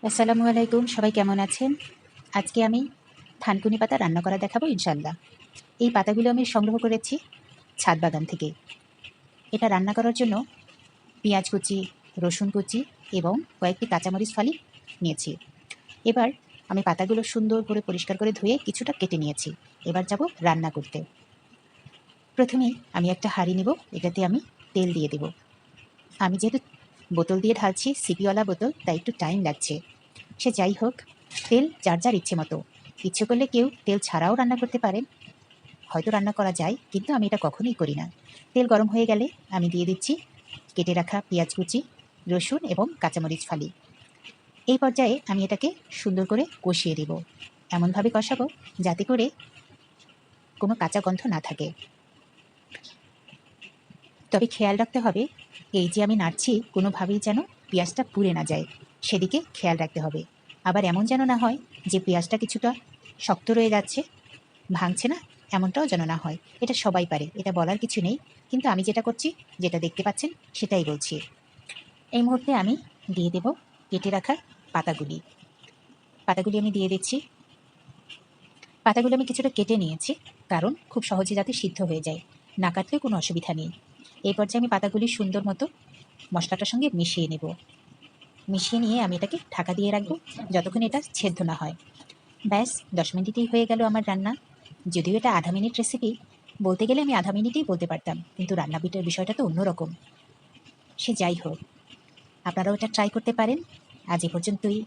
আসসালামু আলাইকুম, সবাই কেমন আছেন? আজকে আমি থানকুনি পাতা রান্না করা দেখাবো ইনশাল্লাহ। এই পাতাগুলো আমি সংগ্রহ করেছি ছাদ বাগান থেকে। এটা রান্না করার জন্য পেঁয়াজ কুচি, রসুন কুচি এবং কয়েকটি কাঁচামরিচ ফালি নিয়েছি। এবার আমি পাতাগুলো সুন্দর করে পরিষ্কার করে ধুয়ে কিছুটা কেটে নিয়েছি। এবার যাব রান্না করতে। প্রথমেই আমি একটা হাঁড়ি নেব, এটাতে আমি তেল দিয়ে দেব। আমি যেহেতু বোতল দিয়ে ঢালছি, সিপিওয়ালা বোতল, তাই একটু টাইম লাগছে। সে যাই হোক, তেল যার যার ইচ্ছে মতো। ইচ্ছে করলে কেউ তেল ছাড়াও রান্না করতে পারেন, হয়তো রান্না করা যায়, কিন্তু আমি এটা কখনোই করি না। তেল গরম হয়ে গেলে আমি দিয়ে দিচ্ছি কেটে রাখা পেঁয়াজ কুচি, রসুন এবং কাঁচামরিচ ফালি। এই পর্যায়ে আমি এটাকে সুন্দর করে কষিয়ে দেব, এমনভাবে কষাবো যাতে করে কোনো কাঁচা গন্ধ না থাকে। তবে খেয়াল রাখতে হবে, এই যে আমি নাড়ছি, কোনোভাবেই যেন পেঁয়াজটা পুড়ে না যায়, সেদিকে খেয়াল রাখতে হবে। আবার এমন যেন না হয় যে পেঁয়াজটা কিছুটা শক্ত রয়ে যাচ্ছে, ভাঙছে না, এমনটাও যেন না হয়। এটা সবাই পারে, এটা বলার কিছু নেই, কিন্তু আমি যেটা করছি, যেটা দেখতে পাচ্ছেন সেটাই বলছি। এই মুহূর্তে আমি দিয়ে দেব কেটে রাখা পাতাগুলি। পাতাগুলি আমি দিয়ে দিচ্ছি। পাতাগুলো আমি কিছুটা কেটে নিয়েছি, কারণ খুব সহজে যাতে সিদ্ধ হয়ে যায়, না কাটলেও কোনো অসুবিধা নেই। এই পর্যায়ে আমি পাতাগুলি সুন্দর মতো মশলাটার সঙ্গে মিশিয়ে নেব। মিশিয়ে নিয়ে আমি এটাকে ঢাকা দিয়ে রাখবো যতক্ষণ এটা সেদ্ধ না হয়। ব্যাস 10 মিনিটেই হয়ে গেল আমার রান্না। যদিও এটা আধা মিনিট রেসিপি, বলতে গেলে আমি আধা মিনিটেই বলতে পারতাম, কিন্তু রান্না বিটার বিষয়টা তো অন্যরকম। সে যাই হোক, আপনারাও এটা ট্রাই করতে পারেন। আজ এ পর্যন্তই।